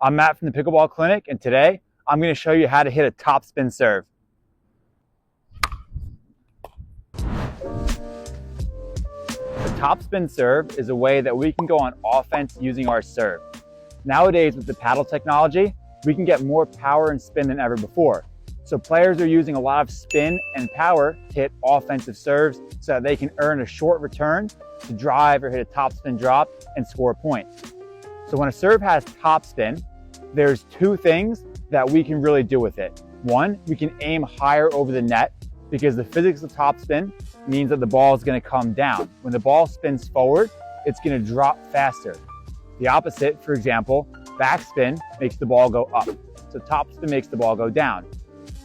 I'm Matt from the Pickleball Clinic, and today I'm going to show you how to hit a topspin serve. The topspin serve is a way that we can go on offense using our serve. Nowadays, with the paddle technology, we can get more power and spin than ever before. So players are using a lot of spin and power to hit offensive serves so that they can earn a short return to drive or hit a topspin drop and score a point. So when a serve has topspin, there's two things that we can really do with it. One, we can aim higher over the net because the physics of topspin means that the ball is going to come down. When the ball spins forward, it's going to drop faster. The opposite, for example, backspin makes the ball go up. So topspin makes the ball go down.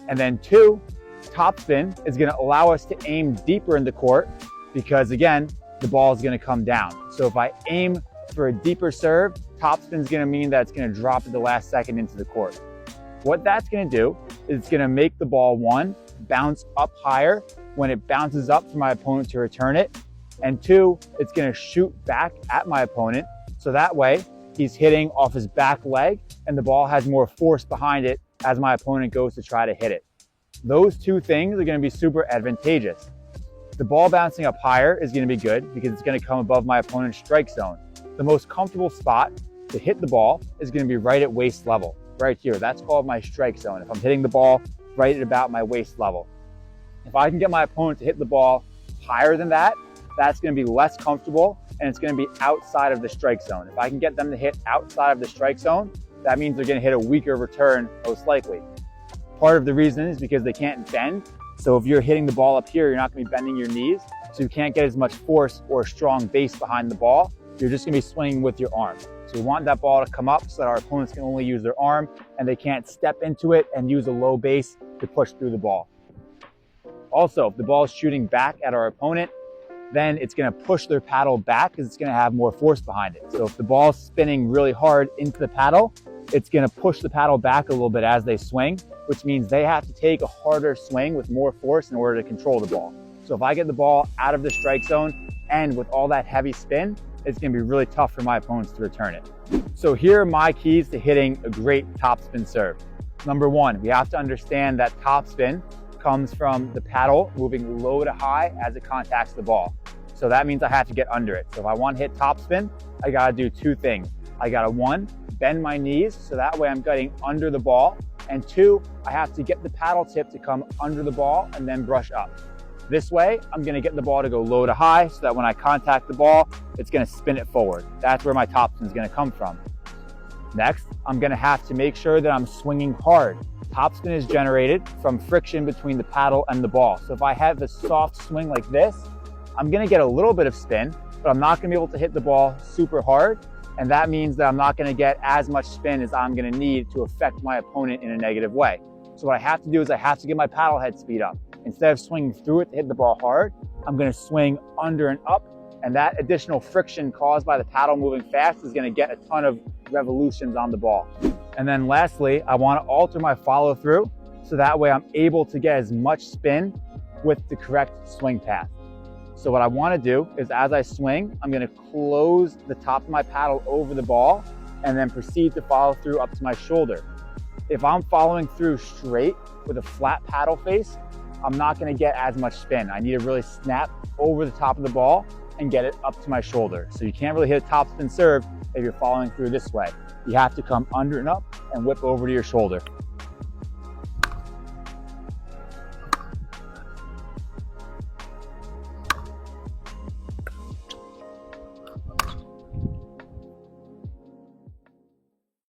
And then two, topspin is going to allow us to aim deeper in the court because, again, the ball is going to come down. So if I aim for a deeper serve, topspin is going to mean that it's going to drop at the last second into the court. What that's going to do is it's going to make the ball, one, bounce up higher when it bounces up for my opponent to return it, and two, it's going to shoot back at my opponent, so that way he's hitting off his back leg and the ball has more force behind it as my opponent goes to try to hit it. Those two things are going to be super advantageous. The ball bouncing up higher is going to be good because it's going to come above my opponent's strike zone. The most comfortable spot to hit the ball is going to be right at waist level, right here. That's called my strike zone. If I'm hitting the ball right at about my waist level. If I can get my opponent to hit the ball higher than that, that's going to be less comfortable and it's going to be outside of the strike zone. If I can get them to hit outside of the strike zone, that means they're going to hit a weaker return most likely. Part of the reason is because they can't bend. So if you're hitting the ball up here, you're not going to be bending your knees, so you can't get as much force or strong base behind the ball. You're just going to be swinging with your arm. So we want that ball to come up so that our opponents can only use their arm and they can't step into it and use a low base to push through the ball. Also, if the ball is shooting back at our opponent, then it's going to push their paddle back because it's going to have more force behind it. So if the ball is spinning really hard into the paddle, it's going to push the paddle back a little bit as they swing, which means they have to take a harder swing with more force in order to control the ball. So if I get the ball out of the strike zone and with all that heavy spin, it's going to be really tough for my opponents to return it. So here are my keys to hitting a great topspin serve. Number one, we have to understand that topspin comes from the paddle moving low to high as it contacts the ball. So that means I have to get under it. So if I want to hit topspin, I got to do two things. I got to, one, bend my knees so that way I'm getting under the ball. And two, I have to get the paddle tip to come under the ball and then brush up. This way, I'm going to get the ball to go low to high so that when I contact the ball, it's going to spin it forward. That's where my topspin is going to come from. Next, I'm going to have to make sure that I'm swinging hard. Topspin is generated from friction between the paddle and the ball. So if I have a soft swing like this, I'm going to get a little bit of spin, but I'm not going to be able to hit the ball super hard. And that means that I'm not going to get as much spin as I'm going to need to affect my opponent in a negative way. So what I have to do is I have to get my paddle head speed up. Instead of swinging through it to hit the ball hard, I'm going to swing under and up. And that additional friction caused by the paddle moving fast is going to get a ton of revolutions on the ball. And then lastly, I want to alter my follow through so that way I'm able to get as much spin with the correct swing path. So what I want to do is as I swing, I'm going to close the top of my paddle over the ball and then proceed to follow through up to my shoulder. If I'm following through straight with a flat paddle face, I'm not going to get as much spin. I need to really snap over the top of the ball and get it up to my shoulder. So you can't really hit a topspin serve if you're following through this way. You have to come under and up and whip over to your shoulder.